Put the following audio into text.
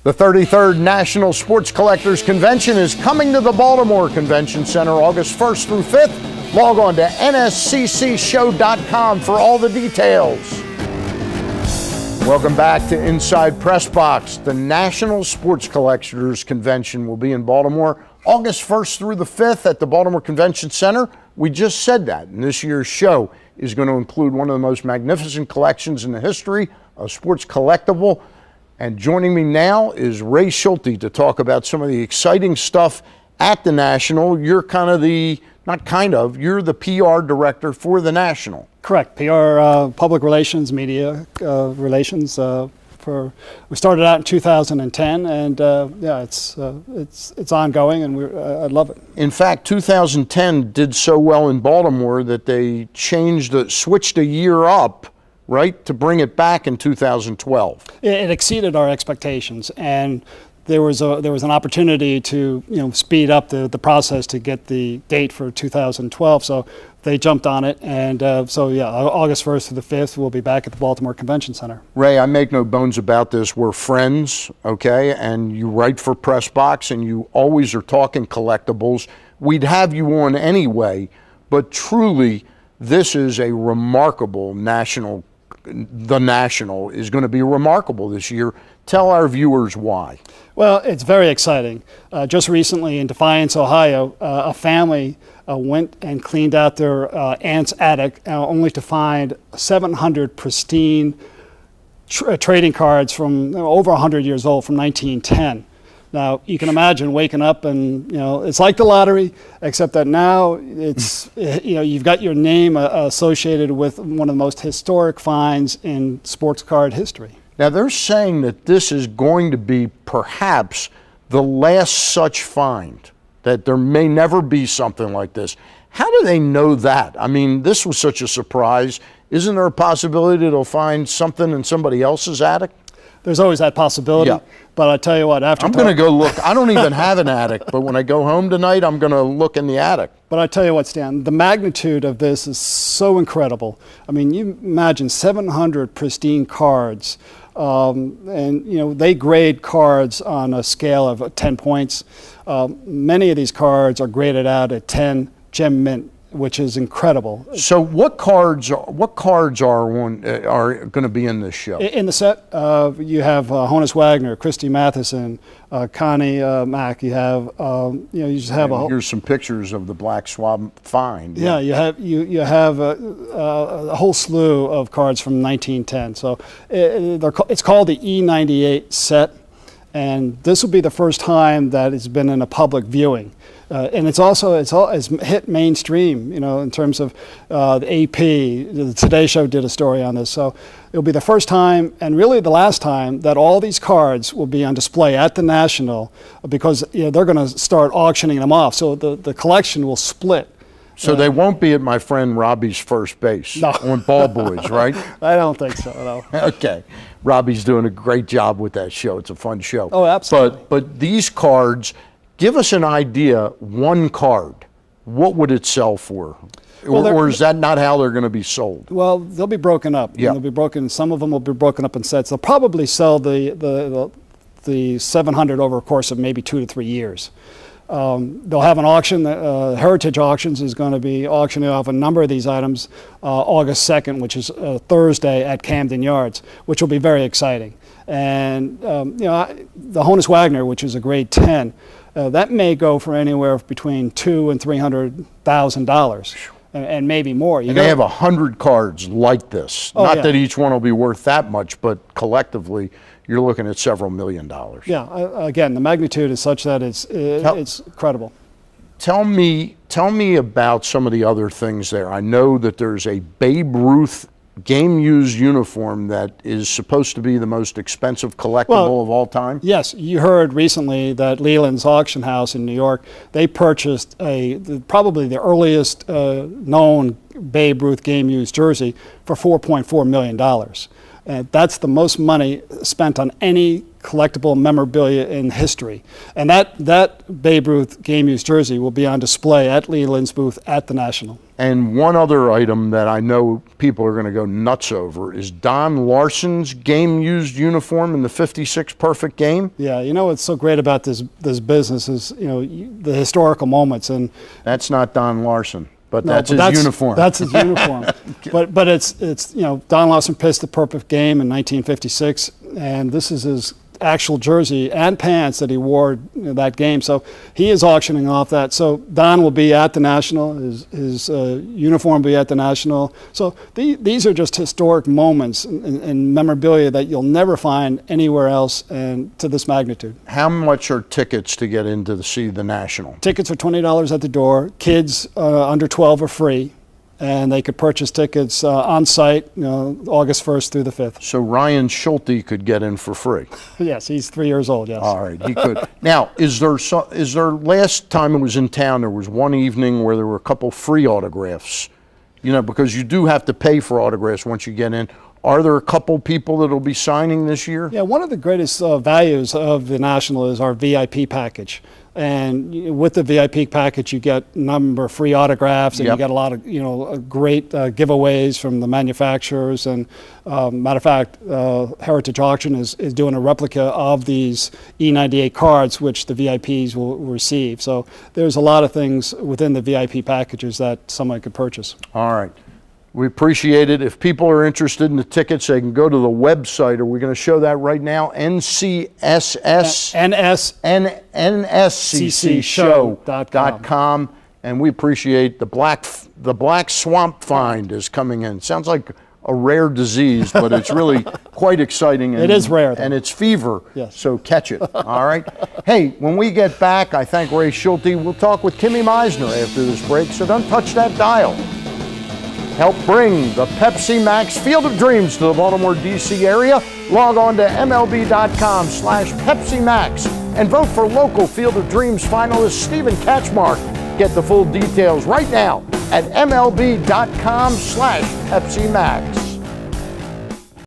The 33rd National Sports Collectors Convention is coming to the Baltimore Convention Center August 1st through 5th. Log on to nsccshow.com for all the details. Welcome back to Inside PressBox. The National Sports Collectors Convention will be in Baltimore August 1st through the 5th at the Baltimore Convention Center. We just said that, and this year's show is going to include one of the most magnificent collections in the history of sports collectible. And joining me now is Ray Schulte to talk about some of the exciting stuff at the National. You're you're the PR director for the National. Correct, PR, public relations, media relations. We started out in 2010, and it's ongoing, and I love it. In fact, 2010 did so well in Baltimore that they switched a year up, right, to bring it back in 2012. It exceeded our expectations, and there was an opportunity to speed up the process to get the date for 2012. So they jumped on it, and August 1st through the 5th, we'll be back at the Baltimore Convention Center. Ray, I make no bones about this. We're friends, okay? And you write for PressBox, and you always are talking collectibles. We'd have you on anyway, but truly, this is a remarkable national. The National is going to be remarkable this year. Tell our viewers why. Well, it's very exciting. Just recently in Defiance, Ohio, a family went and cleaned out their aunt's attic only to find 700 pristine trading cards from over 100 years old from 1910. Now, you can imagine waking up and, it's like the lottery, except that now it's, you've got your name associated with one of the most historic finds in sports card history. Now, they're saying that this is going to be perhaps the last such find, that there may never be something like this. How do they know that? I mean, this was such a surprise. Isn't there a possibility they'll find something in somebody else's attic? There's always that possibility. Yeah. But I tell you what, I'm going to go look. I don't even have an attic, but when I go home tonight, I'm going to look in the attic. But I tell you what, Stan, the magnitude of this is so incredible. I mean, you imagine 700 pristine cards, and they grade cards on a scale of 10 points. Many of these cards are graded out at 10 gem mint, which is incredible. So what cards are going to be in this show? In the set, you have Honus Wagner, Christy Matheson, Connie Mack. You have you just have here's some pictures of the Black Swab find. Yeah, you have a whole slew of cards from 1910. So it's called the E98 set, and this will be the first time that it's been in a public viewing. And it's hit mainstream, in terms of the AP. The Today Show did a story on this. So it'll be the first time, and really the last time, that all these cards will be on display at the National, because they're going to start auctioning them off. So the collection will split. So they won't be at my friend Robbie's first base on Ball Boys, right? I don't think so, no. Okay. Robbie's doing a great job with that show. It's a fun show. Oh, absolutely. But these cards, give us an idea, one card, what would it sell for? Or is that not how they're going to be sold? Well, they'll be broken up. Yeah. They'll be broken. Some of them will be broken up in sets. They'll probably sell the 700 over a course of maybe 2 to 3 years. They'll have an auction. Heritage Auctions is going to be auctioning off a number of these items August 2nd, which is Thursday at Camden Yards, which will be very exciting. And the Honus Wagner, which is a grade 10, that may go for anywhere between $200,000 and $300,000, and maybe more. And they have 100 cards like this. Not that each one will be worth that much, but collectively, you're looking at several $1 million. Yeah. Again, the magnitude is such that it's incredible. Tell me about some of the other things there. I know that there's a Babe Ruth game-used uniform that is supposed to be the most expensive collectible of all time? Yes, you heard recently that Leland's Auction House in New York, they purchased probably the earliest known Babe Ruth game-used jersey for $4.4 million. That's the most money spent on any collectible memorabilia in history. And that Babe Ruth game used jersey will be on display at Leland's booth at the National. And one other item that I know people are going to go nuts over is Don Larsen's game-used uniform in the '56 Perfect Game. Yeah, you know what's so great about this business is, the historical moments. And that's not Don Larsen, but no, that's but his uniform. That's his uniform. But it's Don Larsen pitched the Perfect Game in 1956, and this is his actual jersey and pants that he wore that game. So he is auctioning off that. So Don will be at the National. His uniform will be at the National. So these are just historic moments and memorabilia that you'll never find anywhere else, and to this magnitude. How much are tickets to get in to see the National? Tickets are $20 at the door. Kids under 12 are free. And they could purchase tickets on site, August 1st through the 5th. So Ryan Schulte could get in for free. Yes, he's 3 years old. Yes. All right, he could. Now, is there last time it was in town, there was one evening where there were a couple free autographs, because you do have to pay for autographs once you get in. Are there a couple people that will be signing this year? Yeah, one of the greatest values of the National is our VIP package. And with the VIP package, you get a number of free autographs, and you get a lot of great giveaways from the manufacturers. And matter of fact, Heritage Auction is doing a replica of these E98 cards, which the VIPs will receive. So there's a lot of things within the VIP packages that someone could purchase. All right. We appreciate it. If people are interested in the tickets, they can go to the website. Are we going to show that right now? NSCCshow.com. And we appreciate the Black Swamp Find is coming in. Sounds like a rare disease, but it's really quite exciting. It is rare, though. And it's fever, yes. So catch it. All right. Hey, when we get back, I thank Ray Schulte. We'll talk with Kimmy Meisner after this break, so don't touch that dial. Help bring the Pepsi Max Field of Dreams to the Baltimore, D.C. area. Log on to MLB.com/Pepsi Max and vote for local Field of Dreams finalist Stephen Katchmark. Get the full details right now at MLB.com/Pepsi Max.